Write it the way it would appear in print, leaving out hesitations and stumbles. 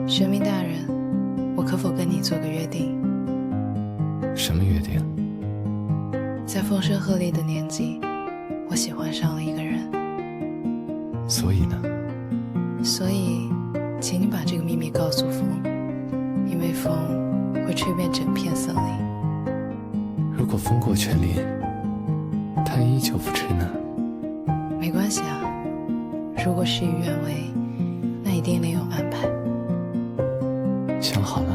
神明大人，我可否跟你做个约定？什么约定？在风声鹤唳的年纪，我喜欢上了一个人，所以呢？所以，请你把这个秘密告诉风，因为风会吹遍整片森林。如果风过全林，他依旧不知呢？没关系啊，如果事与愿违，那一定另有安排。想好了。